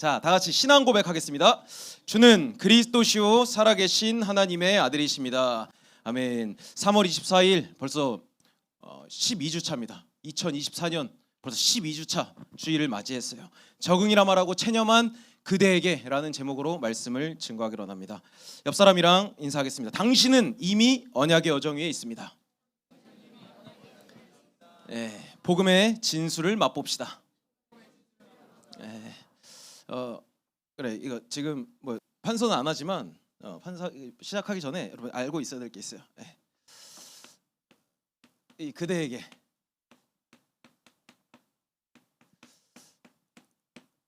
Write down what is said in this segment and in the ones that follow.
자, 다 같이 신앙 고백하겠습니다. 주는 그리스도시요 살아계신 하나님의 아들이십니다. 아멘. 3월 24일 벌써 12주 차입니다. 2024년 벌써 12주 차 주일을 맞이했어요. 적응이라 말하고 체념한 그대에게 라는 제목으로 말씀을 증거하기로 합니다. 옆 사람이랑 인사하겠습니다. 당신은 이미 언약의 여정 위에 있습니다. 복음의 진수를 맛봅시다. 그래, 이거 지금 뭐 판서는 안 하지만 판사 시작하기 전에 여러분 알고 있어야 될 게 있어요. 이 그대에게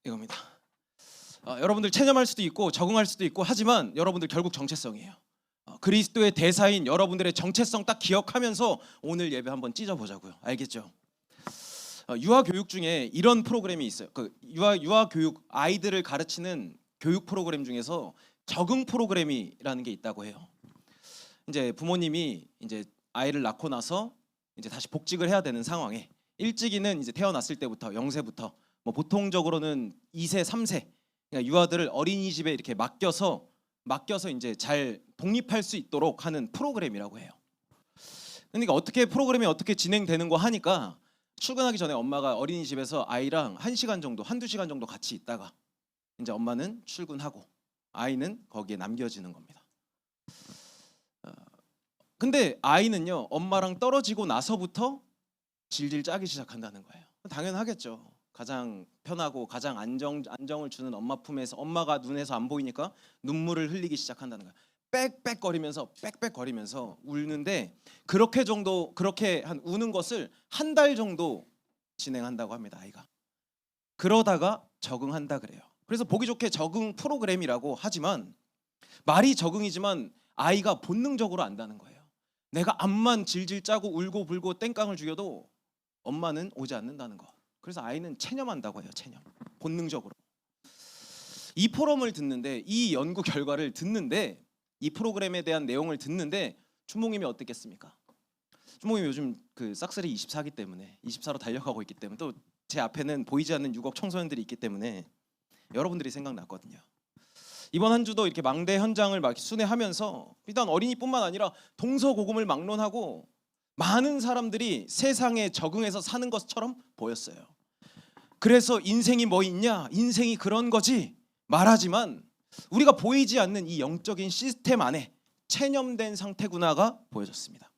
이겁니다. 여러분들 체념할 수도 있고 적응할 수도 있고 하지만 여러분들 결국 정체성이에요. 그리스도의 대사인 여러분들의 정체성 딱 기억하면서 오늘 예배 한번 찢어보자고요. 알겠죠? 유아 교육 중에 이런 프로그램이 있어요. 그 유아 교육 아이들을 가르치는 교육 프로그램 중에서 적응 프로그램이라는 게 있다고 해요. 이제 부모님이 이제 아이를 낳고 나서 이제 다시 복직을 해야 되는 상황에 일찍이는 이제 태어났을 때부터 0세부터 뭐 보통적으로는 2세, 3세 그러니까 유아들을 어린이집에 이렇게 맡겨서 이제 잘 독립할 수 있도록 하는 프로그램이라고 해요. 그러니까 어떻게 프로그램이 어떻게 진행되는 거 하니까 출근하기 전에 엄마가 어린이집에서 아이랑 1시간 정도, 한두 시간 정도 같이 있다가 이제 엄마는 출근하고 아이는 거기에 남겨지는 겁니다. 근데 아이는요, 엄마랑 떨어지고 나서부터 질질 짜기 시작한다는 거예요. 당연하겠죠. 가장 편하고 가장 안정을 주는 엄마 품에서 엄마가 눈에서 안 보이니까 눈물을 흘리기 시작한다는 거예요. 빽빽거리면서 울는데 그렇게 한 우는 것을 한 달 정도 진행한다고 합니다. 아이가 그러다가 적응한다 그래요. 그래서 보기 좋게 적응 프로그램이라고 하지만 말이 적응이지만 아이가 본능적으로 안다는 거예요. 내가 암만 질질 짜고 울고 불고 땡깡을 죽여도 엄마는 오지 않는다는 거. 그래서 아이는 체념한다고 해요. 체념. 본능적으로. 이 포럼을 듣는데 이 연구 결과를 듣는데 이 프로그램에 대한 내용을 듣는데 춘봉님이 어땠겠습니까? 춘봉님이 요즘 그 싹쓸이 24기 때문에 24로 달려가고 있기 때문에 또 제 앞에는 보이지 않는 6억 청소년들이 있기 때문에 여러분들이 생각났거든요. 이번 한 주도 이렇게 망대 현장을 막 순회하면서 일단 어린이뿐만 아니라 동서고금을 막론하고 많은 사람들이 세상에 적응해서 사는 것처럼 보였어요. 그래서 인생이 뭐 있냐? 인생이 그런 거지 말하지만 우리가 보이지 않는 이 영적인 시스템 안에 체념된 상태구나가 보여졌습니다.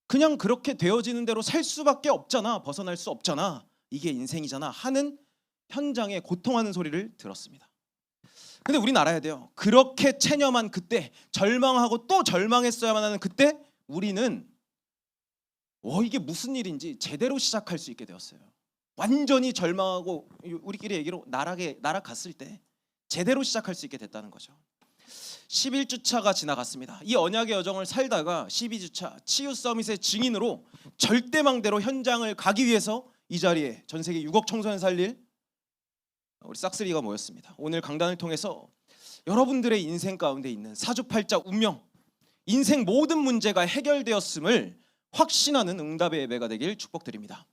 그냥 그렇게 되어지는 대로 살 수밖에 없잖아. 벗어날 수 없잖아. 이게 인생이잖아 하는 현장에 고통하는 소리를 들었습니다. 근데 우리는 알아야 돼요. 그렇게 체념한 그때, 절망하고 또 절망했어야만 하는 그때 우리는 이게 무슨 일인지 제대로 시작할 수 있게 되었어요. 완전히 절망하고 우리끼리 얘기로 날아갔을 때 제대로 시작할 수 있게 됐다는 거죠. 11주차가 지나갔습니다. 이 언약의 여정을 살다가 12주차 치유 서밋의 증인으로 절대망대로 현장을 가기 위해서 이 자리에 전 세계 6억 청소년 살릴 우리 싹쓸이가 모였습니다. 오늘 강단을 통해서 여러분들의 인생 가운데 있는 사주팔자 운명, 인생 모든 문제가 해결되었음을 확신하는 응답의 예배가 되길 축복드립니다.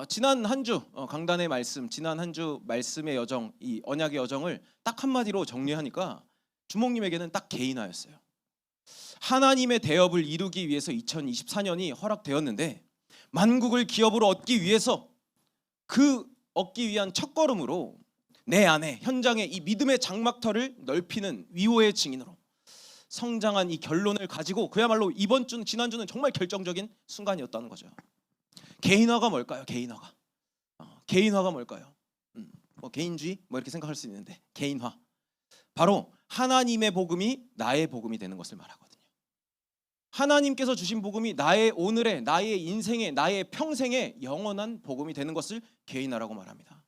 지난 한 주 강단의 말씀, 지난 한 주 말씀의 여정, 이 언약의 여정을 딱 한마디로 정리하니까 주목님에게는 딱 개인화였어요. 하나님의 대업을 이루기 위해서 2024년이 허락되었는데 만국을 기업으로 얻기 위해서 그 얻기 위한 첫걸음으로 내 안에 현장에 이 믿음의 장막터를 넓히는 위호의 증인으로 성장한 이 결론을 가지고 그야말로 이번 주 지난주는 정말 결정적인 순간이었다는 거죠. 개인화가 뭘까요? 개인화가 뭘까요? 뭐 개인주의 뭐 이렇게 생각할 수 있는데 개인화 바로 하나님의 복음이 나의 복음이 되는 것을 말하거든요. 하나님께서 주신 복음이 나의 오늘의 나의 인생의 나의 평생의 영원한 복음이 되는 것을 개인화라고 말합니다.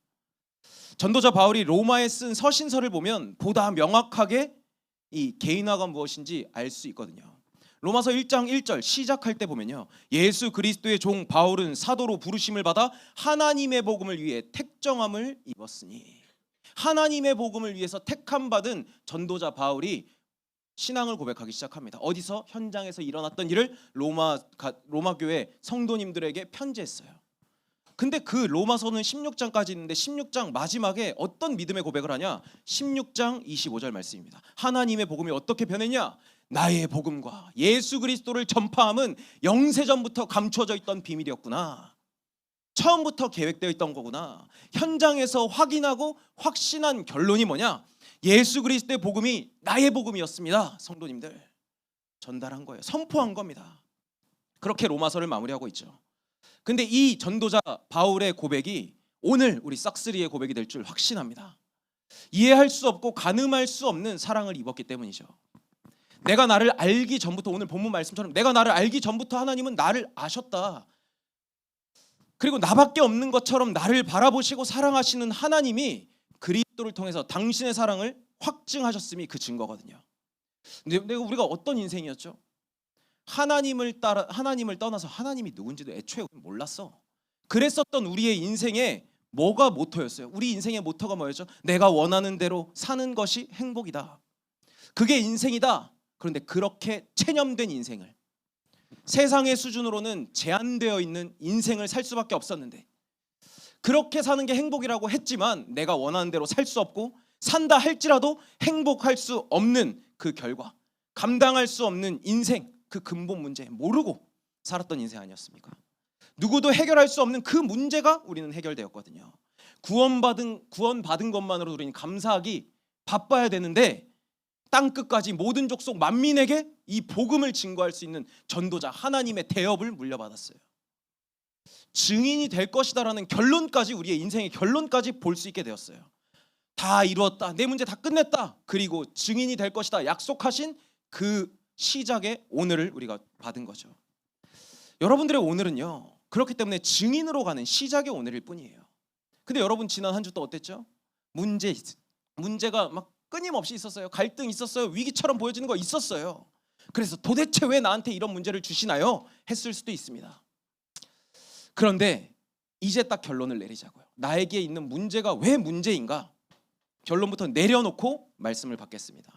전도자 바울이 로마에 쓴 서신서를 보면 보다 명확하게 이 개인화가 무엇인지 알 수 있거든요. 로마서 1장 1절 시작할 때 보면요. 예수 그리스도의 종 바울은 사도로 부르심을 받아 하나님의 복음을 위해 택정함을 입었으니 하나님의 복음을 위해서 택함 받은 전도자 바울이 신앙을 고백하기 시작합니다. 어디서? 현장에서 일어났던 일을 로마 교회 성도님들에게 편지했어요. 근데 그 로마서는 16장까지 있는데 16장 마지막에 어떤 믿음의 고백을 하냐? 16장 25절 말씀입니다. 하나님의 복음이 어떻게 변했냐? 나의 복음과 예수 그리스도를 전파함은 영세전부터 감춰져 있던 비밀이었구나. 처음부터 계획되어 있던 거구나. 현장에서 확인하고 확신한 결론이 뭐냐? 예수 그리스도의 복음이 나의 복음이었습니다. 성도님들, 전달한 거예요. 선포한 겁니다. 그렇게 로마서를 마무리하고 있죠. 근데 이 전도자 바울의 고백이 오늘 우리 싹스리의 고백이 될 줄 확신합니다. 이해할 수 없고 가늠할 수 없는 사랑을 입었기 때문이죠. 내가 나를 알기 전부터, 오늘 본문 말씀처럼 내가 나를 알기 전부터 하나님은 나를 아셨다. 그리고 나밖에 없는 것처럼 나를 바라보시고 사랑하시는 하나님이 그리스도를 통해서 당신의 사랑을 확증하셨음이 그 증거거든요. 근데 우리가 어떤 인생이었죠? 하나님을 떠나서 하나님이 누군지도 애초에 몰랐어. 그랬었던 우리의 인생에 뭐가 모토였어요? 우리 인생의 모토가 뭐였죠? 내가 원하는 대로 사는 것이 행복이다. 그게 인생이다. 그런데 그렇게 체념된 인생을, 세상의 수준으로는 제한되어 있는 인생을 살 수밖에 없었는데, 그렇게 사는 게 행복이라고 했지만 내가 원하는 대로 살 수 없고, 산다 할지라도 행복할 수 없는 그 결과, 감당할 수 없는 인생, 그 근본 문제 모르고 살았던 인생 아니었습니까? 누구도 해결할 수 없는 그 문제가 우리는 해결되었거든요. 구원받은 것만으로 우리는 감사하기 바빠야 되는데, 땅끝까지 모든 족속 만민에게 이 복음을 증거할 수 있는 전도자 하나님의 대업을 물려받았어요. 증인이 될 것이다라는 결론까지, 우리의 인생의 결론까지 볼 수 있게 되었어요. 다 이루었다, 내 문제 다 끝냈다, 그리고 증인이 될 것이다 약속하신 그 시작의 오늘을 우리가 받은 거죠. 여러분들의 오늘은요, 그렇기 때문에 증인으로 가는 시작의 오늘일 뿐이에요. 근데 여러분 지난 한 주 또 어땠죠? 문제가 막 끊임없이 있었어요. 갈등 있었어요. 위기처럼 보여지는 거 있었어요. 그래서 도대체 왜 나한테 이런 문제를 주시나요? 했을 수도 있습니다. 그런데 이제 딱 결론을 내리자고요. 나에게 있는 문제가 왜 문제인가? 결론부터 내려놓고 말씀을 받겠습니다.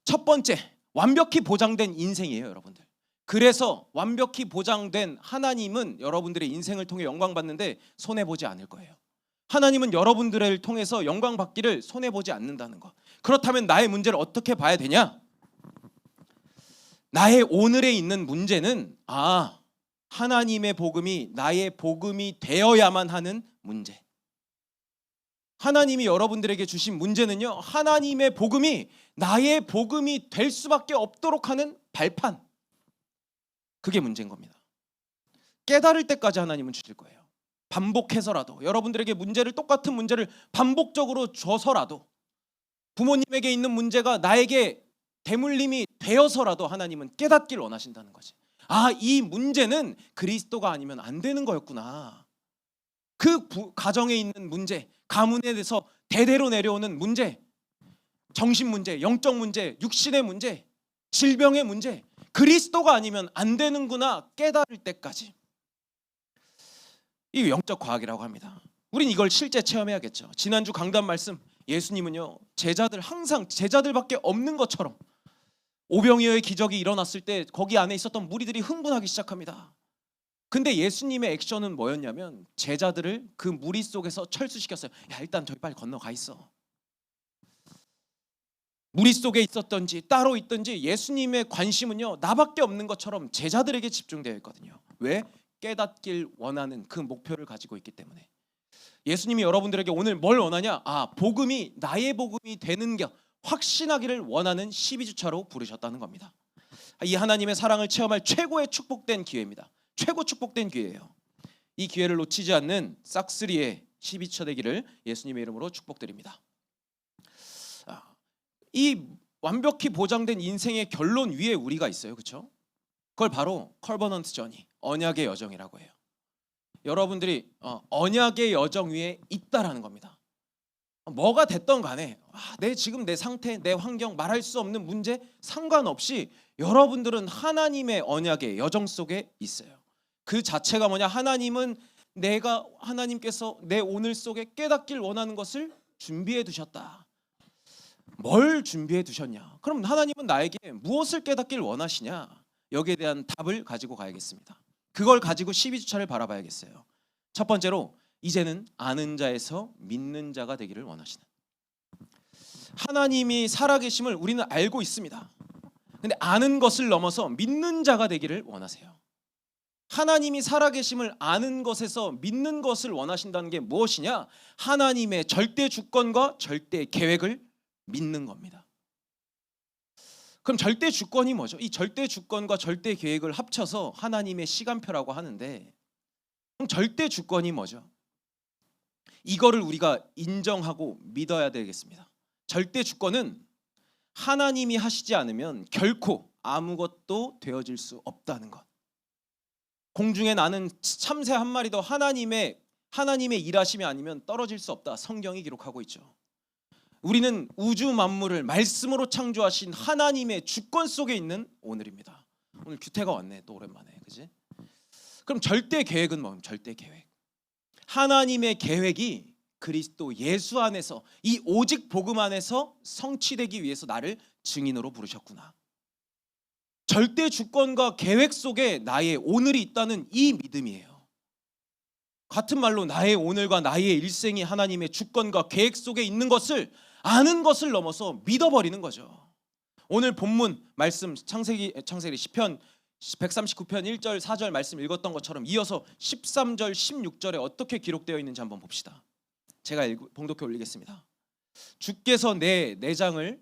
첫 번째, 완벽히 보장된 인생이에요, 여러분들. 그래서 완벽히 보장된 하나님은 여러분들의 인생을 통해 영광 받는데 손해 보지 않을 거예요. 하나님은 여러분들을 통해서 영광 받기를 손해 보지 않는다는 것. 그렇다면 나의 문제를 어떻게 봐야 되냐? 나의 오늘에 있는 문제는 하나님의 복음이 나의 복음이 되어야만 하는 문제. 하나님이 여러분들에게 주신 문제는요, 하나님의 복음이 나의 복음이 될 수밖에 없도록 하는 발판. 그게 문제인 겁니다. 깨달을 때까지 하나님은 주실 거예요. 반복해서라도, 여러분들에게 똑같은 문제를 반복적으로 줘서라도, 부모님에게 있는 문제가 나에게 대물림이 되어서라도 하나님은 깨닫길 원하신다는 거지. 이 문제는 그리스도가 아니면 안 되는 거였구나. 그 가정에 있는 문제, 가문에 대해서 대대로 내려오는 문제, 정신 문제, 영적 문제, 육신의 문제, 질병의 문제, 그리스도가 아니면 안 되는구나 깨달을 때까지. 이 영적 과학이라고 합니다. 우린 이걸 실제 체험해야겠죠. 지난주 강단 말씀, 예수님은요, 항상 제자들밖에 없는 것처럼 오병이어의 기적이 일어났을 때 거기 안에 있었던 무리들이 흥분하기 시작합니다. 근데 예수님의 액션은 뭐였냐면 제자들을 그 무리 속에서 철수시켰어요. 야, 일단 저기 빨리 건너가 있어. 무리 속에 있었던지 따로 있든지 예수님의 관심은요, 나밖에 없는 것처럼 제자들에게 집중되어 있거든요. 왜? 깨닫길 원하는 그 목표를 가지고 있기 때문에. 예수님이 여러분들에게 오늘 뭘 원하냐? 복음이 나의 복음이 되는 게 확신하기를 원하는 12주차로 부르셨다는 겁니다. 이 하나님의 사랑을 체험할 최고의 축복된 기회입니다. 최고 축복된 기회예요. 이 기회를 놓치지 않는 싹스리의 12주차 되기를 예수님의 이름으로 축복드립니다. 이 완벽히 보장된 인생의 결론 위에 우리가 있어요. 그렇죠? 그걸 바로 커버넌트 저니, 언약의 여정이라고 해요. 여러분들이 언약의 여정 위에 있다라는 겁니다. 뭐가 됐던 간에 지금 내 상태, 내 환경, 말할 수 없는 문제 상관없이 여러분들은 하나님의 언약의 여정 속에 있어요. 그 자체가 뭐냐? 하나님께서 내 오늘 속에 깨닫길 원하는 것을 준비해 두셨다. 뭘 준비해 두셨냐? 그럼 하나님은 나에게 무엇을 깨닫길 원하시냐? 여기에 대한 답을 가지고 가야겠습니다. 그걸 가지고 12주차를 바라봐야겠어요. 첫 번째로 이제는 아는 자에서 믿는 자가 되기를 원하시는. 하나님이 살아계심을 우리는 알고 있습니다. 근데 아는 것을 넘어서 믿는 자가 되기를 원하세요. 하나님이 살아계심을 아는 것에서 믿는 것을 원하신다는 게 무엇이냐? 하나님의 절대 주권과 절대 계획을 믿는 겁니다. 그럼 절대 주권이 뭐죠? 이 절대 주권과 절대 계획을 합쳐서 하나님의 시간표라고 하는데, 그럼 절대 주권이 뭐죠? 이거를 우리가 인정하고 믿어야 되겠습니다. 절대 주권은 하나님이 하시지 않으면 결코 아무것도 되어질 수 없다는 것. 공중에 나는 참새 한 마리도 하나님의 일하심이 아니면 떨어질 수 없다. 성경이 기록하고 있죠. 우리는 우주 만물을 말씀으로 창조하신 하나님의 주권 속에 있는 오늘입니다. 오늘 규태가 왔네. 또 오랜만에. 그지? 그럼 절대 계획은 뭐예요? 절대 계획. 하나님의 계획이 그리스도 예수 안에서, 이 오직 복음 안에서 성취되기 위해서 나를 증인으로 부르셨구나. 절대 주권과 계획 속에 나의 오늘이 있다는 이 믿음이에요. 같은 말로 나의 오늘과 나의 일생이 하나님의 주권과 계획 속에 있는 것을 아는 것을 넘어서 믿어버리는 거죠. 오늘 본문 말씀 창세기 시편 139편 1절 4절 말씀 읽었던 것처럼 이어서 13절 16절에 어떻게 기록되어 있는지 한번 봅시다. 제가 봉독해 올리겠습니다. 주께서 내 내장을,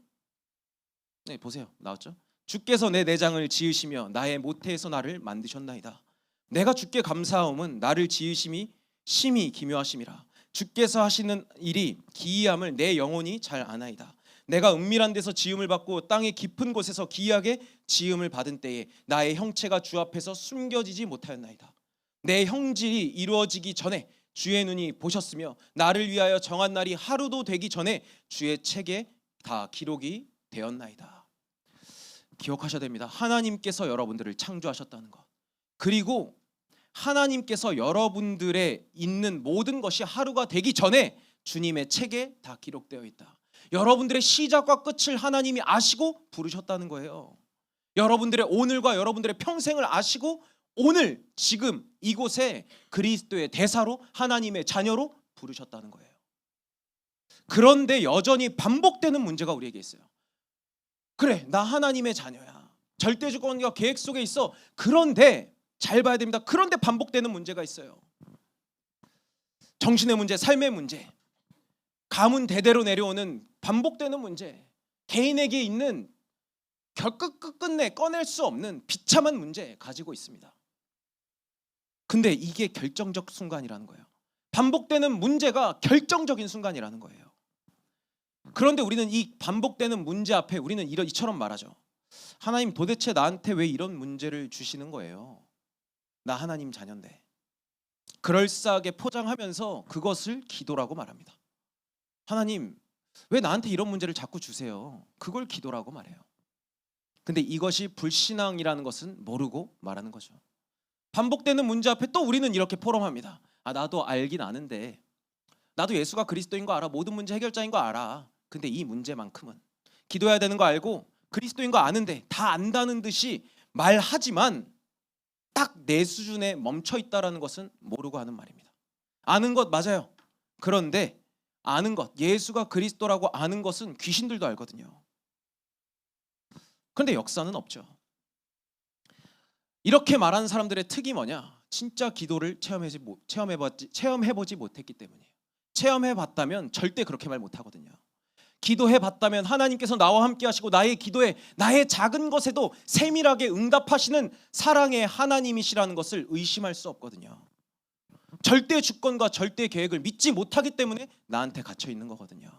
네, 보세요. 나왔죠? 주께서 내 내장을 지으시며 나의 모태에서 나를 만드셨나이다. 내가 주께 감사하옴은 나를 지으심이 심히 기묘하심이라. 주께서 하시는 일이 기이함을 내 영혼이 잘 아나이다. 내가 은밀한 데서 지음을 받고 땅의 깊은 곳에서 기이하게 지음을 받은 때에 나의 형체가 주 앞에서 숨겨지지 못하였나이다. 내 형질이 이루어지기 전에 주의 눈이 보셨으며 나를 위하여 정한 날이 하루도 되기 전에 주의 책에 다 기록이 되었나이다. 기억하셔야 됩니다. 하나님께서 여러분들을 창조하셨다는 것, 그리고 하나님께서 여러분들의 있는 모든 것이 하루가 되기 전에 주님의 책에 다 기록되어 있다. 여러분들의 시작과 끝을 하나님이 아시고 부르셨다는 거예요. 여러분들의 오늘과 여러분들의 평생을 아시고 오늘 지금 이곳에 그리스도의 대사로 하나님의 자녀로 부르셨다는 거예요. 그런데 여전히 반복되는 문제가 우리에게 있어요. 그래, 나 하나님의 자녀야. 절대주권과 계획 속에 있어. 그런데 잘 봐야 됩니다. 그런데 반복되는 문제가 있어요. 정신의 문제, 삶의 문제, 가문 대대로 내려오는 반복되는 문제, 개인에게 있는 끝끝내 꺼낼 수 없는 비참한 문제 가지고 있습니다. 근데 이게 결정적 순간이라는 거예요. 반복되는 문제가 결정적인 순간이라는 거예요. 그런데 우리는 이 반복되는 문제 앞에 우리는 이처럼 말하죠. 하나님, 도대체 나한테 왜 이런 문제를 주시는 거예요? 나 하나님 자녀인데. 그럴싸하게 포장하면서 그것을 기도라고 말합니다. 하나님, 왜 나한테 이런 문제를 자꾸 주세요? 그걸 기도라고 말해요. 근데 이것이 불신앙이라는 것은 모르고 말하는 거죠. 반복되는 문제 앞에 또 우리는 이렇게 포럼합니다. 나도 알긴 아는데, 나도 예수가 그리스도인 거 알아. 모든 문제 해결자인 거 알아. 근데 이 문제만큼은 기도해야 되는 거 알고 그리스도인 거 아는데 다 안다는 듯이 말하지만 딱 내 수준에 멈춰 있다라는 것은 모르고 하는 말입니다. 아는 것 맞아요. 그런데 아는 것, 예수가 그리스도라고 아는 것은 귀신들도 알거든요. 그런데 역사는 없죠. 이렇게 말하는 사람들의 특이 뭐냐? 진짜 기도를 체험해보지 못했기 때문이에요. 체험해봤다면 절대 그렇게 말 못하거든요. 기도해봤다면 하나님께서 나와 함께 하시고 나의 기도에, 나의 작은 것에도 세밀하게 응답하시는 사랑의 하나님이시라는 것을 의심할 수 없거든요. 절대 주권과 절대 계획을 믿지 못하기 때문에 나한테 갇혀 있는 거거든요.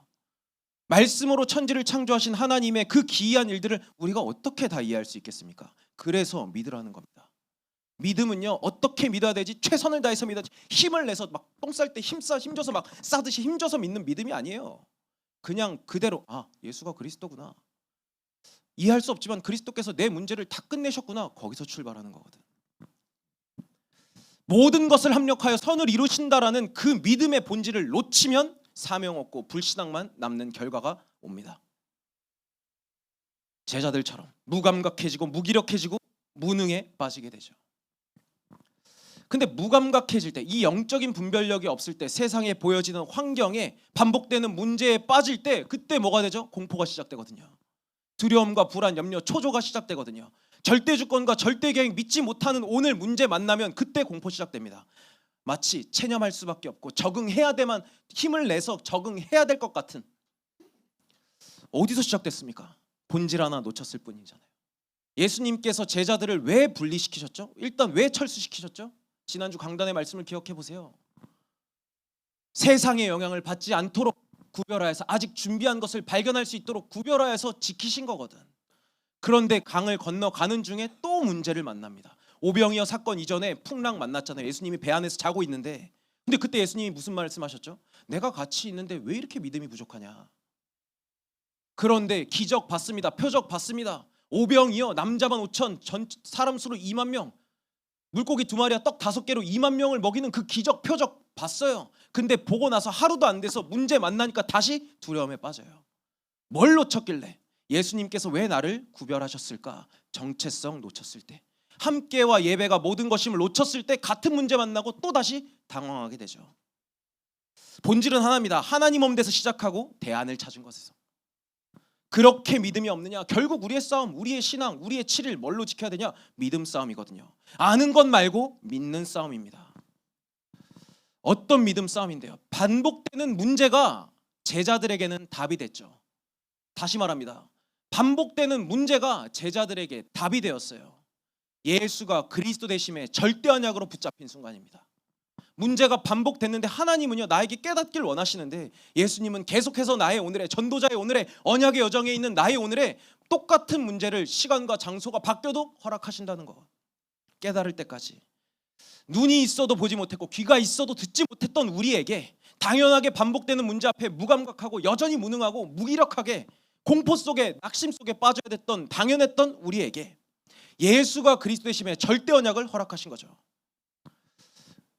말씀으로 천지를 창조하신 하나님의 그 기이한 일들을 우리가 어떻게 다 이해할 수 있겠습니까? 그래서 믿으라는 겁니다. 믿음은요, 어떻게 믿어야 되지? 최선을 다해서 믿어야지. 힘을 내서 막 똥 쌀 때 힘줘서 막 싸듯이 힘줘서 믿는 믿음이 아니에요. 그냥 그대로 예수가 그리스도구나. 이해할 수 없지만 그리스도께서 내 문제를 다 끝내셨구나. 거기서 출발하는 거거든. 모든 것을 합력하여 선을 이루신다라는 그 믿음의 본질을 놓치면 사명 없고 불신앙만 남는 결과가 옵니다. 제자들처럼 무감각해지고 무기력해지고 무능에 빠지게 되죠. 근데 무감각해질 때, 이 영적인 분별력이 없을 때, 세상에 보여지는 환경에 반복되는 문제에 빠질 때, 그때 뭐가 되죠? 공포가 시작되거든요. 두려움과 불안, 염려, 초조가 시작되거든요. 절대 주권과 절대 계획 믿지 못하는 오늘 문제 만나면 그때 공포 시작됩니다. 마치 체념할 수밖에 없고 적응해야 되만 힘을 내서 적응해야 될 것 같은. 어디서 시작됐습니까? 본질 하나 놓쳤을 뿐이잖아요. 예수님께서 제자들을 왜 분리시키셨죠? 일단 왜 철수시키셨죠? 지난주 강단의 말씀을 기억해 보세요. 세상의 영향을 받지 않도록 구별하여서, 아직 준비한 것을 발견할 수 있도록 구별하여서 지키신 거거든. 그런데 강을 건너가는 중에 또 문제를 만납니다. 오병이어 사건 이전에 풍랑 만났잖아요. 예수님이 배 안에서 자고 있는데, 근데 그때 예수님이 무슨 말씀하셨죠? 내가 같이 있는데 왜 이렇게 믿음이 부족하냐. 그런데 기적 봤습니다. 표적 봤습니다. 오병이어 남자만 5천, 전 사람 수로 2만 명, 물고기 2마리와 떡 5개로 2만 명을 먹이는 그 기적 표적 봤어요. 근데 보고 나서 하루도 안 돼서 문제 만나니까 다시 두려움에 빠져요. 뭘 놓쳤길래? 예수님께서 왜 나를 구별하셨을까? 정체성 놓쳤을 때, 함께와 예배가 모든 것임을 놓쳤을 때 같은 문제 만나고 또 다시 당황하게 되죠. 본질은 하나입니다. 하나님 없는 데서 시작하고 대안을 찾은 것에서. 그렇게 믿음이 없느냐? 결국 우리의 싸움, 우리의 신앙, 우리의 칠을 뭘로 지켜야 되냐? 믿음 싸움이거든요. 아는 것 말고 믿는 싸움입니다. 어떤 믿음 싸움인데요? 반복되는 문제가 제자들에게는 답이 됐죠. 다시 말합니다. 반복되는 문제가 제자들에게 답이 되었어요. 예수가 그리스도 되심에 절대 언약으로 붙잡힌 순간입니다. 문제가 반복됐는데 하나님은요, 나에게 깨닫길 원하시는데, 예수님은 계속해서 나의 오늘의, 전도자의 오늘의, 언약의 여정에 있는 나의 오늘의 똑같은 문제를 시간과 장소가 바뀌어도 허락하신다는 거. 깨달을 때까지. 눈이 있어도 보지 못했고 귀가 있어도 듣지 못했던 우리에게 당연하게 반복되는 문제 앞에 무감각하고 여전히 무능하고 무기력하게 공포 속에, 낙심 속에 빠져야 됐던, 당연했던 우리에게 예수가 그리스도이심에 절대 언약을 허락하신 거죠.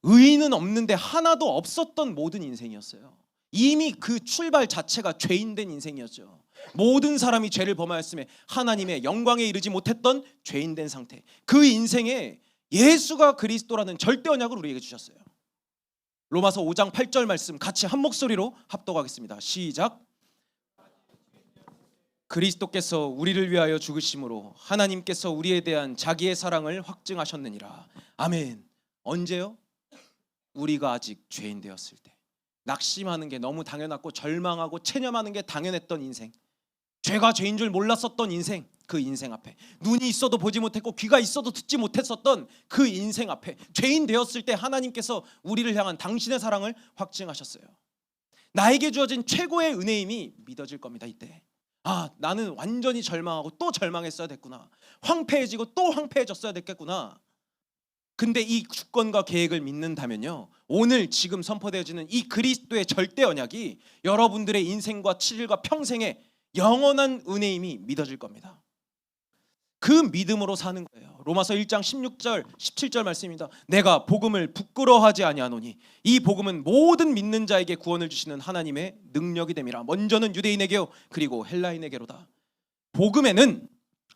의인은 없는데 하나도 없었던 모든 인생이었어요. 이미 그 출발 자체가 죄인된 인생이었죠. 모든 사람이 죄를 범하였음에 하나님의 영광에 이르지 못했던 죄인된 상태. 그 인생에 예수가 그리스도라는 절대 언약을 우리에게 주셨어요. 로마서 5장 8절 말씀 같이 한 목소리로 합독하겠습니다. 시작. 그리스도께서 우리를 위하여 죽으심으로 하나님께서 우리에 대한 자기의 사랑을 확증하셨느니라. 아멘. 언제요? 우리가 아직 죄인 되었을 때, 낙심하는 게 너무 당연하고 절망하고 체념하는 게 당연했던 인생, 죄가 죄인 줄 몰랐었던 인생, 그 인생 앞에, 눈이 있어도 보지 못했고 귀가 있어도 듣지 못했었던 그 인생 앞에 죄인 되었을 때 하나님께서 우리를 향한 당신의 사랑을 확증하셨어요. 나에게 주어진 최고의 은혜임이 믿어질 겁니다. 이때 나는 완전히 절망하고 또 절망했어야 됐구나, 황폐해지고 또 황폐해졌어야 됐겠구나. 근데 이 주권과 계획을 믿는다면요, 오늘 지금 선포되어지는 이 그리스도의 절대 언약이 여러분들의 인생과 7일과 평생의 영원한 은혜임이 믿어질 겁니다. 그 믿음으로 사는 거예요. 로마서 1장 16절 17절 말씀입니다. 내가 복음을 부끄러워하지 아니하노니 이 복음은 모든 믿는 자에게 구원을 주시는 하나님의 능력이 됨이라. 먼저는 유대인에게요 그리고 헬라인에게로다. 복음에는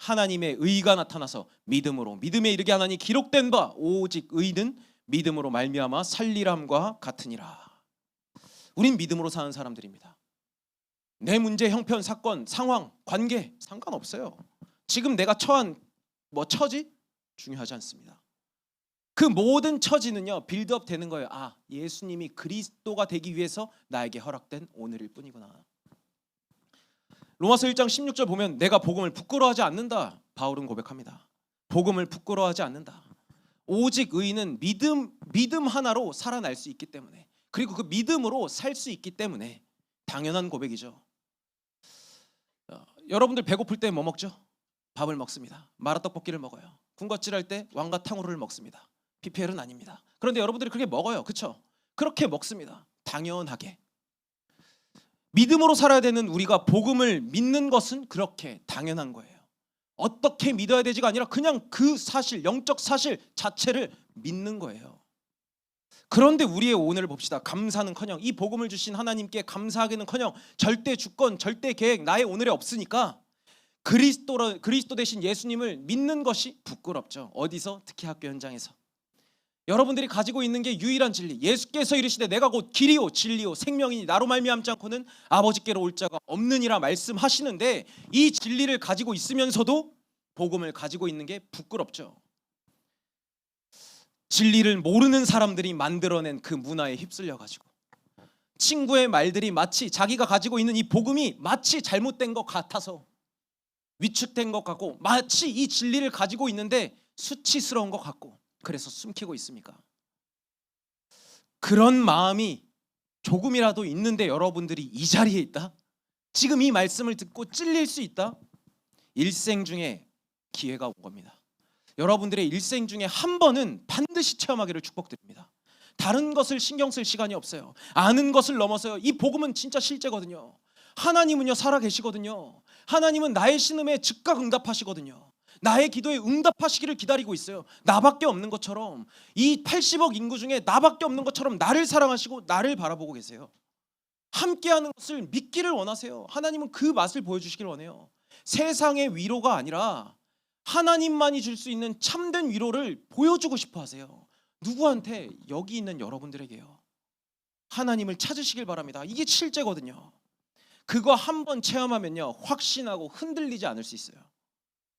하나님의 의가 나타나서 믿음으로 믿음에 이르게 하나니 기록된 바 오직 의는 믿음으로 말미암아 살리람과 같으니라. 우린 믿음으로 사는 사람들입니다. 내 문제, 형편, 사건, 상황, 관계 상관없어요. 지금 내가 처한 처지 중요하지 않습니다. 그 모든 처지는요 빌드업 되는 거예요. 예수님이 그리스도가 되기 위해서 나에게 허락된 오늘일 뿐이구나. 로마서 1장 16절 보면 내가 복음을 부끄러워하지 않는다. 바울은 고백합니다. 복음을 부끄러워하지 않는다. 오직 의인은 믿음 하나로 살아날 수 있기 때문에, 그리고 그 믿음으로 살 수 있기 때문에 당연한 고백이죠. 여러분들 배고플 때 뭐 먹죠? 밥을 먹습니다. 마라떡볶이를 먹어요. 군것질할 때 왕과 탕후루를 먹습니다. PPL은 아닙니다. 그런데 여러분들이 그렇게 먹어요. 그렇죠? 그렇게 먹습니다. 당연하게. 믿음으로 살아야 되는 우리가 복음을 믿는 것은 그렇게 당연한 거예요. 어떻게 믿어야 되지가 아니라 그냥 그 사실, 영적 사실 자체를 믿는 거예요. 그런데 우리의 오늘을 봅시다. 감사는커녕, 이 복음을 주신 하나님께 감사하기는커녕 절대 주권, 절대 계획 나의 오늘에 없으니까 그리스도 대신 예수님을 믿는 것이 부끄럽죠. 어디서? 특히 학교 현장에서. 여러분들이 가지고 있는 게 유일한 진리. 예수께서 이르시되 내가 곧 길이요 진리요 생명이니 나로 말미암지 않고는 아버지께로 올 자가 없느니라 말씀하시는데, 이 진리를 가지고 있으면서도 복음을 가지고 있는 게 부끄럽죠. 진리를 모르는 사람들이 만들어낸 그 문화에 휩쓸려 가지고 친구의 말들이 마치 자기가 가지고 있는 이 복음이 마치 잘못된 것 같아서, 위축된 것 같고, 마치 이 진리를 가지고 있는데 수치스러운 것 같고, 그래서 숨기고 있습니까? 그런 마음이 조금이라도 있는데 여러분들이 이 자리에 있다? 지금 이 말씀을 듣고 찔릴 수 있다? 일생 중에 기회가 온 겁니다. 여러분들의 일생 중에 한 번은 반드시 체험하기를 축복드립니다. 다른 것을 신경 쓸 시간이 없어요. 아는 것을 넘어서요. 이 복음은 진짜 실제거든요. 하나님은요 살아계시거든요. 하나님은 나의 신음에 즉각 응답하시거든요. 나의 기도에 응답하시기를 기다리고 있어요. 나밖에 없는 것처럼, 이 80억 인구 중에 나밖에 없는 것처럼 나를 사랑하시고 나를 바라보고 계세요. 함께하는 것을 믿기를 원하세요. 하나님은 그 맛을 보여주시길 원해요. 세상의 위로가 아니라 하나님만이 줄 수 있는 참된 위로를 보여주고 싶어 하세요. 누구한테? 여기 있는 여러분들에게요. 하나님을 찾으시길 바랍니다. 이게 실제거든요. 그거 한번 체험하면요 확신하고 흔들리지 않을 수 있어요.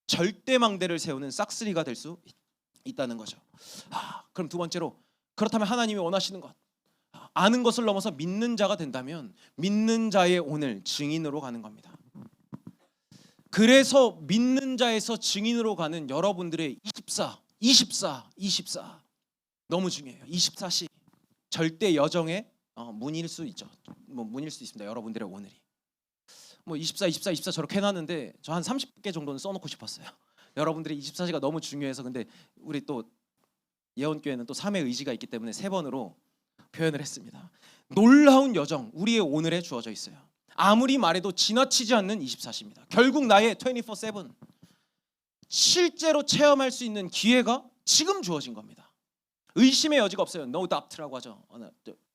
절대망대를 세우는 싹쓸이가 될 수 있다는 거죠. 그럼 두 번째로, 그렇다면 하나님이 원하시는 것, 아는 것을 넘어서 믿는 자가 된다면 믿는 자의 오늘 증인으로 가는 겁니다. 그래서 믿는 자에서 증인으로 가는 여러분들의 24 너무 중요해요. 24시 절대 여정의 문일 수 있죠. 문일 수 있습니다. 여러분들의 오늘이 24 저렇게 해놨는데 저 한 30개 정도는 써놓고 싶었어요. 여러분들이 24시가 너무 중요해서. 근데 우리 또 예언교회는 또 3의 의지가 있기 때문에 3번으로 표현을 했습니다. 놀라운 여정, 우리의 오늘에 주어져 있어요. 아무리 말해도 지나치지 않는 24시입니다. 결국 나의 24/7 실제로 체험할 수 있는 기회가 지금 주어진 겁니다. 의심의 여지가 없어요. No doubt라고 하죠.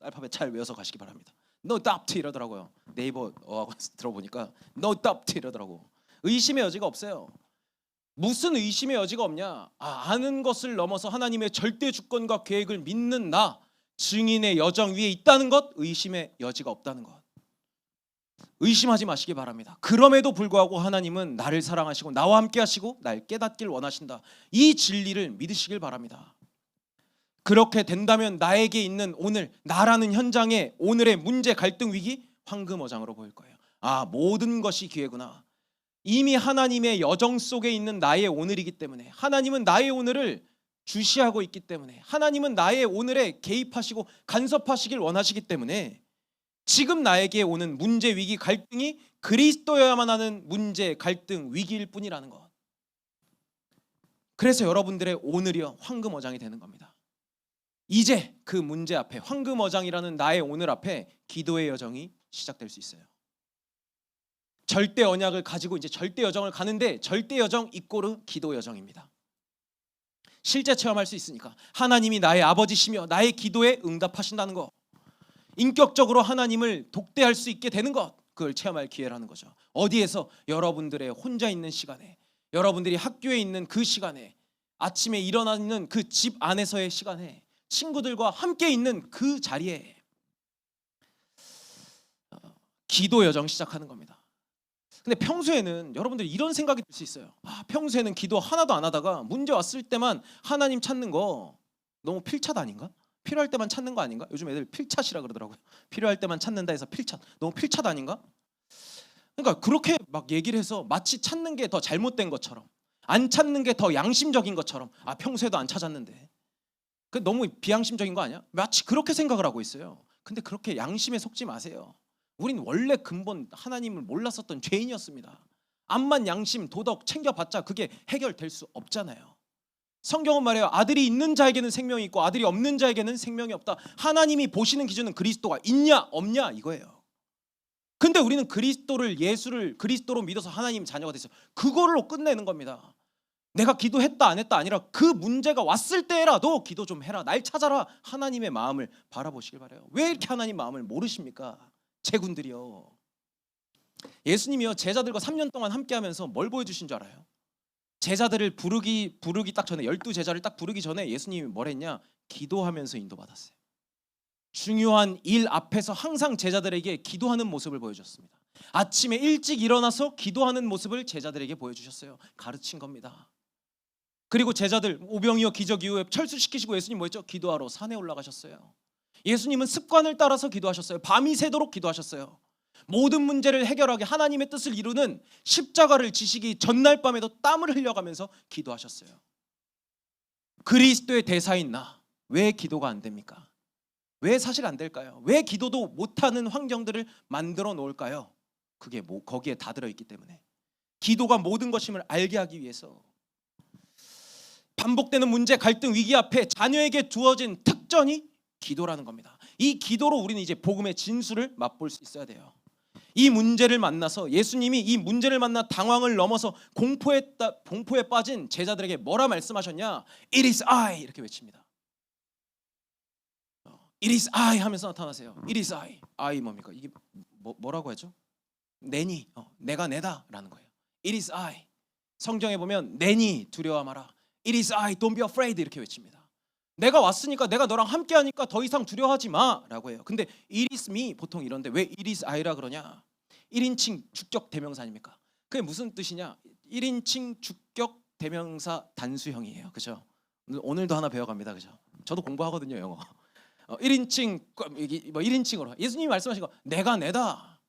알파벳 잘 외워서 가시기 바랍니다. No doubt 이러더라고요. 네이버 어학원 들어보니까 No doubt 이러더라고. 의심의 여지가 없어요. 무슨 의심의 여지가 없냐? 아는 것을 넘어서 하나님의 절대 주권과 계획을 믿는 나, 증인의 여정 위에 있다는 것, 의심의 여지가 없다는 것. 의심하지 마시기 바랍니다. 그럼에도 불구하고 하나님은 나를 사랑하시고 나와 함께 하시고 날 깨닫길 원하신다. 이 진리를 믿으시길 바랍니다. 그렇게 된다면 나에게 있는 오늘, 나라는 현장의 오늘의 문제, 갈등, 위기, 황금어장으로 보일 거예요. 모든 것이 기회구나. 이미 하나님의 여정 속에 있는 나의 오늘이기 때문에, 하나님은 나의 오늘을 주시하고 있기 때문에, 하나님은 나의 오늘에 개입하시고 간섭하시길 원하시기 때문에 지금 나에게 오는 문제, 위기, 갈등이 그리스도여야만 하는 문제, 갈등, 위기일 뿐이라는 것. 그래서 여러분들의 오늘이요 황금어장이 되는 겁니다. 이제 그 문제 앞에, 황금어장이라는 나의 오늘 앞에 기도의 여정이 시작될 수 있어요. 절대 언약을 가지고 이제 절대 여정을 가는데, 절대 여정 이꼬르 기도 여정입니다. 실제 체험할 수 있으니까 하나님이 나의 아버지시며 나의 기도에 응답하신다는 것, 인격적으로 하나님을 독대할 수 있게 되는 것, 그걸 체험할 기회라는 거죠. 어디에서? 여러분들의 혼자 있는 시간에, 여러분들이 학교에 있는 그 시간에, 아침에 일어나는 그 집 안에서의 시간에, 친구들과 함께 있는 그 자리에 기도 여정 시작하는 겁니다. 근데 평소에는 여러분들이 이런 생각이 들 수 있어요. 평소에는 기도 하나도 안 하다가 문제 왔을 때만 하나님 찾는 거 너무 필착 아닌가? 필요할 때만 찾는 거 아닌가? 요즘 애들 필착이라 그러더라고요. 필요할 때만 찾는다 해서 필착. 너무 필착 아닌가? 그러니까 그렇게 막 얘기를 해서 마치 찾는 게 더 잘못된 것처럼, 안 찾는 게 더 양심적인 것처럼, 평소에도 안 찾았는데 그 너무 비양심적인 거 아니야? 마치 그렇게 생각을 하고 있어요. 근데 그렇게 양심에 속지 마세요. 우린 원래 근본 하나님을 몰랐었던 죄인이었습니다. 암만 양심, 도덕 챙겨봤자 그게 해결될 수 없잖아요. 성경은 말해요. 아들이 있는 자에게는 생명이 있고 아들이 없는 자에게는 생명이 없다. 하나님이 보시는 기준은 그리스도가 있냐 없냐 이거예요. 근데 우리는 그리스도를, 예수를 그리스도로 믿어서 하나님 자녀가 됐어요. 그걸로 끝내는 겁니다. 내가 기도했다 안 했다 아니라 그 문제가 왔을 때라도 기도 좀 해라, 날 찾아라. 하나님의 마음을 바라보시길 바라요. 왜 이렇게 하나님 마음을 모르십니까? 제군들이요. 예수님이요 제자들과 3년 동안 함께하면서 뭘 보여주신 줄 알아요? 제자들을 부르기 딱 전에 12제자를 딱 부르기 전에 예수님이 뭘 했냐? 기도하면서 인도받았어요. 중요한 일 앞에서 항상 제자들에게 기도하는 모습을 보여주셨습니다. 아침에 일찍 일어나서 기도하는 모습을 제자들에게 보여주셨어요. 가르친 겁니다. 그리고 제자들 오병이어 기적 이후에 철수시키시고 예수님 뭐 했죠? 기도하러 산에 올라가셨어요. 예수님은 습관을 따라서 기도하셨어요. 밤이 새도록 기도하셨어요. 모든 문제를 해결하게 하나님의 뜻을 이루는 십자가를 지시기 전날 밤에도 땀을 흘려가면서 기도하셨어요. 그리스도의 대사인 나, 왜 기도가 안 됩니까? 왜 사실 안 될까요? 왜 기도도 못하는 환경들을 만들어 놓을까요? 그게 거기에 다 들어있기 때문에. 기도가 모든 것임을 알게 하기 위해서. 반복되는 문제, 갈등, 위기 앞에 자녀에게 주어진 특전이 기도라는 겁니다. 이 기도로 우리는 이제 복음의 진수를 맛볼 수 있어야 돼요. 이 문제를 만나서 예수님이 이 문제를 만나 당황을 넘어서 공포에 빠진 제자들에게 뭐라 말씀하셨냐? It is I 이렇게 외칩니다. It is I 하면서 나타나세요. It is I. I 뭡니까? 이게 뭐라고 하죠? 내니, 내가 내다라는 거예요. It is I. 성경에 보면 내니 두려워 마라. It is I. Don't be afraid 이렇게 외칩니다. 내가 왔으니까 내가 너랑 함께하니까 더 이상 두려워하지 마라고 해요. 근데 it is me 보통 이런데 왜 it is I라 그러냐? 1인칭 주격 대명사 아닙니까? 그게 무슨 뜻이냐? 1인칭 주격 대명사 단수형이에요. 그죠? 오늘도 하나 배워갑니다. 그죠? 저도 공부하거든요, 영어. 1인칭 뭐 1인칭으로 예수님이 말씀하신 거 내가 내다.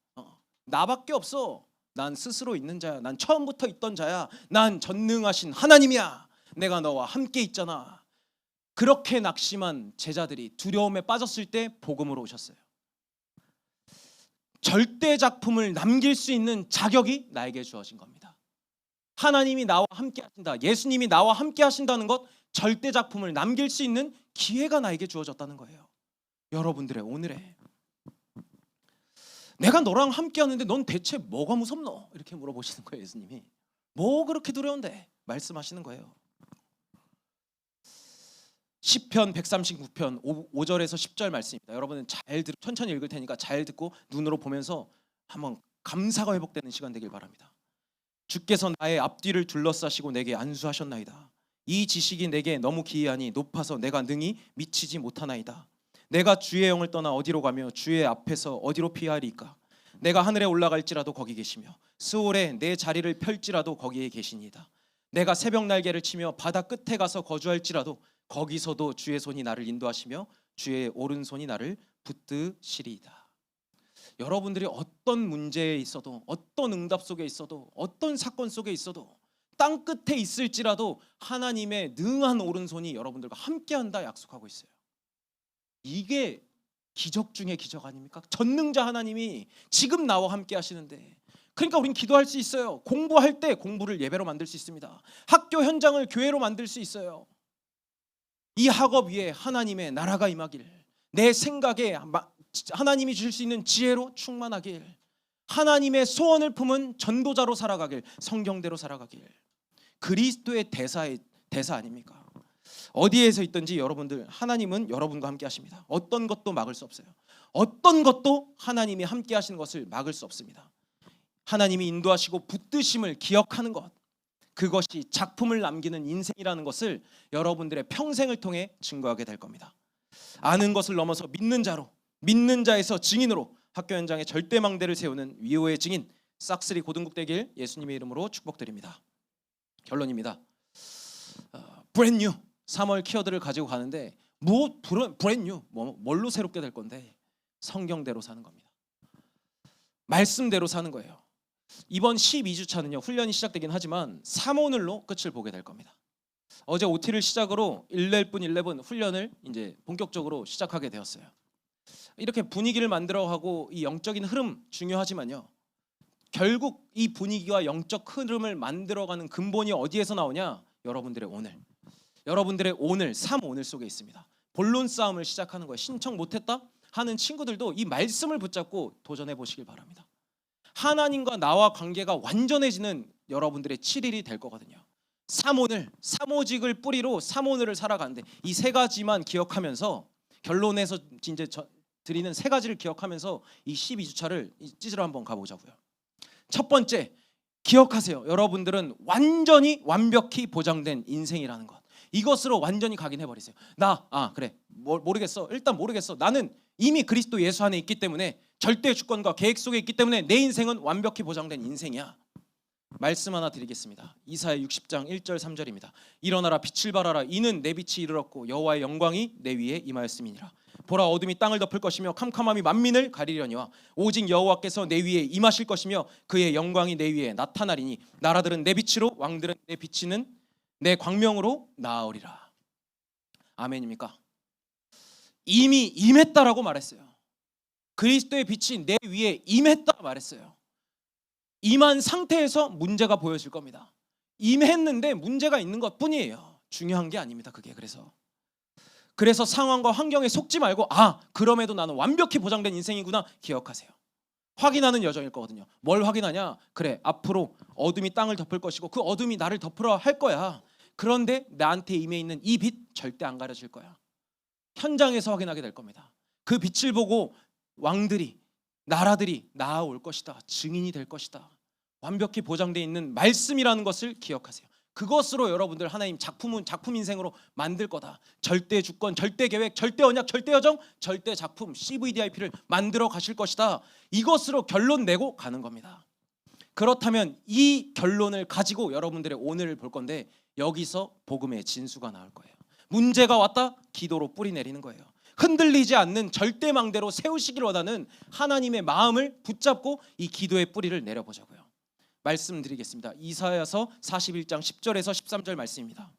나밖에 없어. 난 스스로 있는 자야. 난 처음부터 있던 자야. 난 전능하신 하나님이야. 내가 너와 함께 있잖아. 그렇게 낙심한 제자들이 두려움에 빠졌을 때 복음으로 오셨어요. 절대 작품을 남길 수 있는 자격이 나에게 주어진 겁니다. 하나님이 나와 함께 하신다. 예수님이 나와 함께 하신다는 것, 절대 작품을 남길 수 있는 기회가 나에게 주어졌다는 거예요. 여러분들의 오늘에 내가 너랑 함께 하는데 넌 대체 뭐가 무섭노? 이렇게 물어보시는 거예요. 예수님이. 뭐 그렇게 두려운데? 말씀하시는 거예요. 시편 139편 5절에서 10절 말씀입니다. 여러분은 천천히 읽을 테니까 잘 듣고 눈으로 보면서 한번 감사가 회복되는 시간 되길 바랍니다. 주께서 나의 앞뒤를 둘러싸시고 내게 안수하셨나이다. 이 지식이 내게 너무 기이하니 높아서 내가 능히 미치지 못하나이다. 내가 주의 영을 떠나 어디로 가며 주의 앞에서 어디로 피하리까? 내가 하늘에 올라갈지라도 거기 계시며 스올에 내 자리를 펼지라도 거기에 계시니이다. 내가 새벽 날개를 치며 바다 끝에 가서 거주할지라도 거기서도 주의 손이 나를 인도하시며 주의 오른손이 나를 붙드시리이다. 여러분들이 어떤 문제에 있어도, 어떤 응답 속에 있어도, 어떤 사건 속에 있어도, 땅 끝에 있을지라도 하나님의 능한 오른손이 여러분들과 함께한다 약속하고 있어요. 이게 기적 중의 기적 아닙니까? 전능자 하나님이 지금 나와 함께 하시는데, 그러니까 우린 기도할 수 있어요. 공부할 때 공부를 예배로 만들 수 있습니다. 학교 현장을 교회로 만들 수 있어요. 이 학업 위에 하나님의 나라가 임하길, 내 생각에 하나님이 주실 수 있는 지혜로 충만하길, 하나님의 소원을 품은 전도자로 살아가길, 성경대로 살아가길. 그리스도의 대사 아닙니까? 어디에서 있든지 여러분들, 하나님은 여러분과 함께 하십니다. 어떤 것도 막을 수 없어요. 어떤 것도 하나님이 함께 하시는 것을 막을 수 없습니다. 하나님이 인도하시고 붙드심을 기억하는 것, 그것이 작품을 남기는 인생이라는 것을 여러분들의 평생을 통해 증거하게 될 겁니다. 아는 것을 넘어서 믿는 자로, 믿는 자에서 증인으로 학교 현장에 절대망대를 세우는 위호의 증인 싹쓸이 고등국 되길 예수님의 이름으로 축복드립니다. 결론입니다. 브랜뉴 3월 키워드를 가지고 가는데 브랜뉴 뭘로 새롭게 될 건데 성경대로 사는 겁니다. 말씀대로 사는 거예요. 이번 12주차는요 훈련이 시작되긴 하지만 3오늘로 끝을 보게 될 겁니다. 어제 OT를 시작으로 11 훈련을 이제 본격적으로 시작하게 되었어요. 이렇게 분위기를 만들어가고 이 영적인 흐름 중요하지만요, 결국 이 분위기와 영적 흐름을 만들어가는 근본이 어디에서 나오냐? 여러분들의 오늘, 여러분들의 오늘 3오늘 속에 있습니다. 본론 싸움을 시작하는 거예요. 신청 못했다 하는 친구들도 이 말씀을 붙잡고 도전해 보시길 바랍니다. 하나님과 나와 관계가 완전해지는 여러분들의 7일이 될 거거든요. 3오늘, 3오직을 뿌리로 3오늘을 살아가는데 이 세 가지만 기억하면서, 결론에서 이제 드리는 세 가지를 기억하면서 이 12주차를 찢으러 한번 가보자고요. 첫 번째, 기억하세요. 여러분들은 완전히 완벽히 보장된 인생이라는 것. 이것으로 완전히 각인해버리세요. 그래 모르겠어. 일단 모르겠어. 나는 이미 그리스도 예수 안에 있기 때문에 절대 주권과 계획 속에 있기 때문에 내 인생은 완벽히 보장된 인생이야. 말씀 하나 드리겠습니다. 이사야 60장 1절 3절입니다. 일어나라 빛을 발하라. 이는 내 빛이 이르렀고 여호와의 영광이 내 위에 임하였음이니라. 보라 어둠이 땅을 덮을 것이며 캄캄함이 만민을 가리려니와 오직 여호와께서 내 위에 임하실 것이며 그의 영광이 내 위에 나타나리니 나라들은 내 빛으로 왕들은 내 비치는 내 광명으로 나아오리라. 아멘입니까? 이미 임했다라고 말했어요. 그리스도의 빛이 내 위에 임했다 말했어요. 임한 상태에서 문제가 보여질 겁니다. 임했는데 문제가 있는 것뿐이에요. 중요한 게 아닙니다. 그게 그래서 상황과 환경에 속지 말고 그럼에도 나는 완벽히 보장된 인생이구나 기억하세요. 확인하는 여정일 거거든요. 뭘 확인하냐? 그래 앞으로 어둠이 땅을 덮을 것이고 그 어둠이 나를 덮으러 할 거야. 그런데 나한테 임해 있는 이 빛 절대 안 가려질 거야. 현장에서 확인하게 될 겁니다. 그 빛을 보고 왕들이 나라들이 나아올 것이다. 증인이 될 것이다. 완벽히 보장되어 있는 말씀이라는 것을 기억하세요. 그것으로 여러분들 하나님 작품 인생으로 만들 거다. 절대 주권, 절대 계획, 절대 언약, 절대 여정, 절대 작품 CVDIP를 만들어 가실 것이다. 이것으로 결론 내고 가는 겁니다. 그렇다면 이 결론을 가지고 여러분들의 오늘을 볼 건데 여기서 복음의 진수가 나올 거예요. 문제가 왔다 기도로 뿌리 내리는 거예요. 흔들리지 않는 절대망대로 세우시길 원하는 하나님의 마음을 붙잡고 이 기도의 뿌리를 내려보자고요. 말씀드리겠습니다. 이사야서 41장 10절에서 13절 말씀입니다.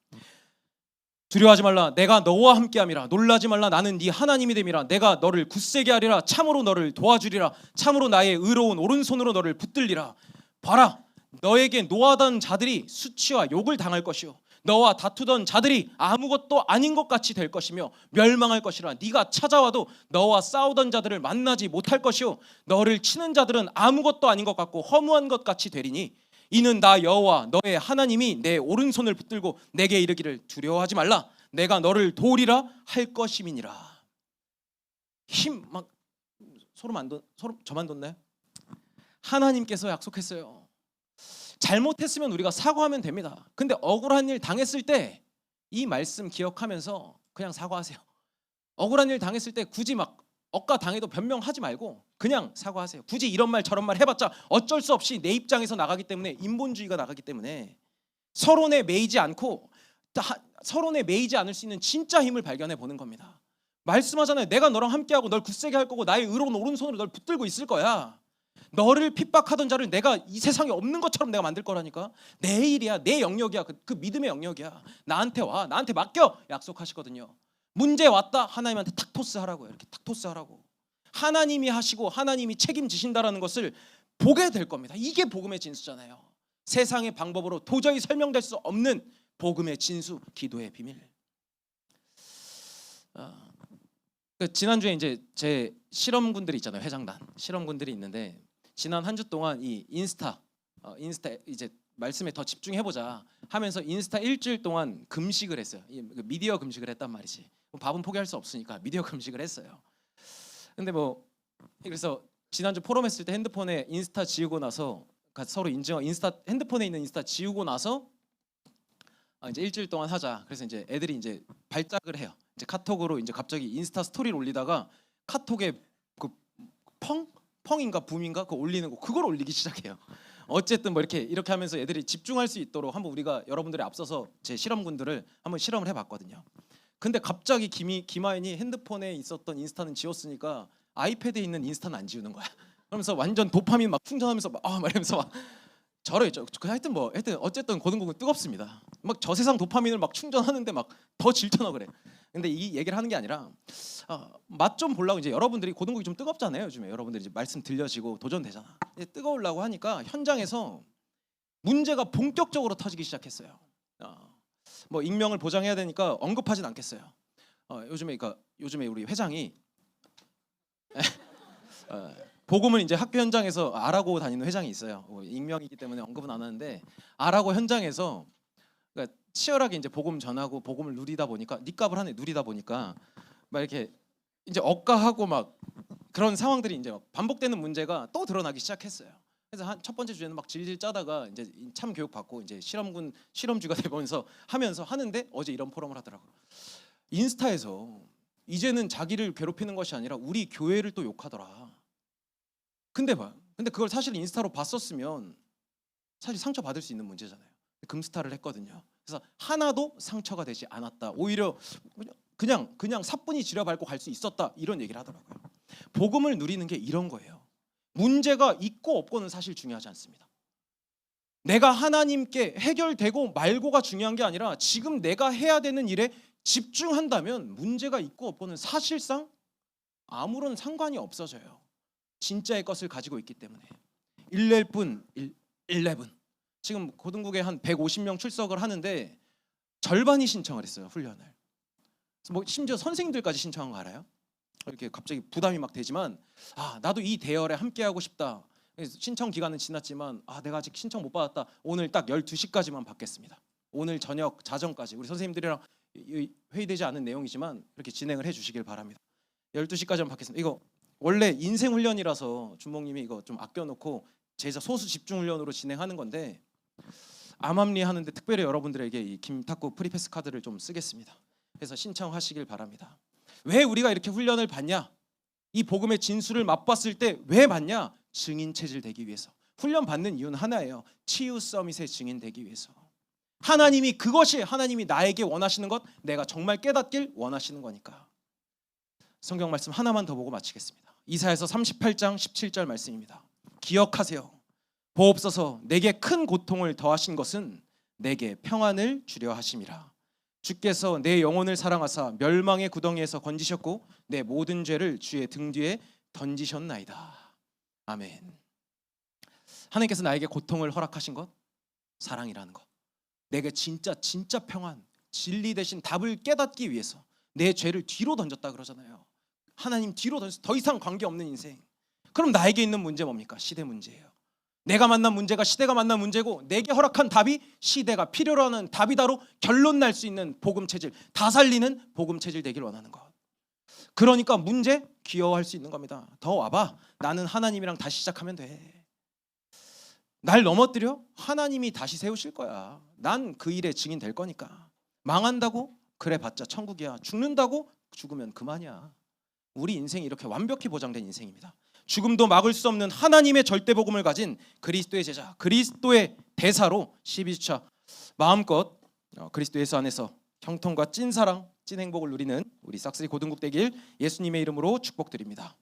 두려워하지 말라 내가 너와 함께함이라. 놀라지 말라 나는 네 하나님이 됨이라. 내가 너를 굳세게 하리라. 참으로 너를 도와주리라. 참으로 나의 의로운 오른손으로 너를 붙들리라. 봐라 너에게 노하던 자들이 수치와 욕을 당할 것이요 너와 다투던 자들이 아무것도 아닌 것 같이 될 것이며 멸망할 것이라. 네가 찾아와도 너와 싸우던 자들을 만나지 못할 것이요 너를 치는 자들은 아무것도 아닌 것 같고 허무한 것 같이 되리니 이는 나 여호와 너의 하나님이 내 오른손을 붙들고 내게 이르기를 두려워하지 말라 내가 너를 도우리라 할 것임이니라. 막 소름 저만 돋나요? 하나님께서 약속했어요. 잘못했으면 우리가 사과하면 됩니다. 근데 억울한 일 당했을 때 이 말씀 기억하면서 그냥 사과하세요. 억울한 일 당했을 때 굳이 막 억까 당해도 변명하지 말고 그냥 사과하세요. 굳이 이런 말 저런 말 해봤자 어쩔 수 없이 내 입장에서 나가기 때문에 인본주의가 나가기 때문에 서론에 매이지 않고 서론에 매이지 않을 수 있는 진짜 힘을 발견해 보는 겁니다. 말씀하잖아요. 내가 너랑 함께하고 널 굳세게 할 거고 나의 의로운 오른손으로 널 붙들고 있을 거야. 너를 핍박하던 자를 내가 이 세상에 없는 것처럼 내가 만들 거라니까. 내 일이야. 내 영역이야. 그 믿음의 영역이야. 나한테 와. 나한테 맡겨. 약속하시거든요. 문제 왔다. 하나님한테 탁 토스하라고요. 이렇게 탁 토스하라고. 하나님이 하시고 하나님이 책임지신다라는 것을 보게 될 겁니다. 이게 복음의 진수잖아요. 세상의 방법으로 도저히 설명될 수 없는 복음의 진수, 기도의 비밀. 지난주에 이제 제 실험군들이 있잖아요. 회장단 실험군들이 있는데 지난 한 주 동안 이 인스타 이제 말씀에 더 집중해보자 하면서 인스타 일주일 동안 금식을 했어요. 미디어 금식을 했단 말이지. 밥은 포기할 수 없으니까 미디어 금식을 했어요. 근데 그래서 지난주 포럼 했을 때 핸드폰에 인스타 지우고 나서 서로 인증 핸드폰에 있는 인스타 지우고 나서 이제 일주일 동안 하자. 그래서 이제 애들이 이제 발작을 해요. 이제 카톡으로 이제 갑자기 인스타 스토리를 올리다가 카톡에 그 펑인가 붐인가 그거 올리는 거 그걸 올리기 시작해요. 어쨌든 이렇게 하면서 애들이 집중할 수 있도록 한번 우리가 여러분들에 앞서서 제 실험군들을 한번 실험을 해봤거든요. 근데 갑자기 김하연이 핸드폰에 있었던 인스타는 지웠으니까 아이패드에 있는 인스타는 안 지우는 거야. 그러면서 완전 도파민 막 충전하면서 말하면서 막 저러있죠. 하여튼 어쨌든 고등국은 뜨겁습니다. 막 저세상 도파민을 막 충전하는데 막 더 질투나 그래. 근데 이 얘기를 하는 게 아니라 맛 좀 보려고 이제 여러분들이 고등국이 좀 뜨겁잖아요. 요즘에 여러분들이 이제 말씀 들려지고 도전되잖아. 이제 뜨거우려고 하니까 현장에서 문제가 본격적으로 터지기 시작했어요. 익명을 보장해야 되니까 언급하진 않겠어요. 요즘에 우리 회장이 복음을 이제 학교 현장에서 아라고 다니는 회장이 있어요. 익명이기 때문에 언급은 안 하는데 아라고 현장에서 그러니까 치열하게 이제 복음 전하고 복음을 누리다 보니까 니값을 하네 누리다 보니까 막 이렇게 이제 억까하고 막 그런 상황들이 이제 반복되는 문제가 또 드러나기 시작했어요. 그래서 첫 번째 주제는 막 질질 짜다가 이제 참 교육 받고 이제 실험주가 되면서 하는데 어제 이런 포럼을 하더라고요. 인스타에서 이제는 자기를 괴롭히는 것이 아니라 우리 교회를 또 욕하더라. 근데 그걸 사실 인스타로 봤었으면 사실 상처 받을 수 있는 문제잖아요. 금스타를 했거든요. 그래서 하나도 상처가 되지 않았다. 오히려 그냥 사뿐히 지려밟고 갈 수 있었다. 이런 얘기를 하더라고요. 복음을 누리는 게 이런 거예요. 문제가 있고 없고는 사실 중요하지 않습니다. 내가 하나님께 해결되고 말고가 중요한 게 아니라 지금 내가 해야 되는 일에 집중한다면 문제가 있고 없고는 사실상 아무런 상관이 없어져요. 진짜의 것을 가지고 있기 때문에. 11 지금 고등국에 한 150명 출석을 하는데 절반이 신청을 했어요. 훈련을. 뭐 심지어 선생님들까지 신청한 거 알아요? 이렇게 갑자기 부담이 막 되지만 나도 이 대열에 함께하고 싶다. 신청 기간은 지났지만 내가 아직 신청 못 받았다. 오늘 딱 12시까지만 받겠습니다. 오늘 저녁 자정까지 우리 선생님들이랑 회의되지 않은 내용이지만 이렇게 진행을 해주시길 바랍니다. 12시까지만 받겠습니다. 이거 원래 인생 훈련이라서 주목님이 이거 좀 아껴놓고 제자 소수 집중 훈련으로 진행하는 건데 암암리 하는데 특별히 여러분들에게 이 김탁구 프리패스 카드를 좀 쓰겠습니다. 그래서 신청하시길 바랍니다. 왜 우리가 이렇게 훈련을 받냐? 이 복음의 진수를 맛봤을 때 왜 받냐? 증인 체질 되기 위해서. 훈련 받는 이유는 하나예요. 치유 서밋의 증인 되기 위해서. 그것이 하나님이 나에게 원하시는 것, 내가 정말 깨닫길 원하시는 거니까. 성경 말씀 하나만 더 보고 마치겠습니다. 이사야서 38장 17절 말씀입니다. 기억하세요. 보옵소서 내게 큰 고통을 더하신 것은 내게 평안을 주려 하심이라. 주께서 내 영혼을 사랑하사 멸망의 구덩이에서 건지셨고 내 모든 죄를 주의 등 뒤에 던지셨나이다. 아멘. 하나님께서 나에게 고통을 허락하신 것, 사랑이라는 것. 내게 진짜 평안, 진리 대신 답을 깨닫기 위해서 내 죄를 뒤로 던졌다 그러잖아요. 하나님 뒤로 던져서 더 이상 관계없는 인생. 그럼 나에게 있는 문제 뭡니까? 시대 문제예요. 내가 만난 문제가 시대가 만난 문제고 내게 허락한 답이 시대가 필요로 하는 답이다로 결론 날 수 있는 복음 체질, 다 살리는 복음 체질 되길 원하는 것. 그러니까 문제 귀여워할 수 있는 겁니다. 더 와봐. 나는 하나님이랑 다시 시작하면 돼. 날 넘어뜨려? 하나님이 다시 세우실 거야. 난 그 일에 증인 될 거니까. 망한다고? 그래 봤자 천국이야. 죽는다고? 죽으면 그만이야. 우리 인생이 이렇게 완벽히 보장된 인생입니다. 죽음도 막을 수 없는 하나님의 절대 복음을 가진 그리스도의 제자, 그리스도의 대사로 12주차 마음껏 그리스도 예수 안에서 형통과 찐 사랑, 찐 행복을 누리는 우리 싹쓸이 고등국 되길 예수님의 이름으로 축복드립니다.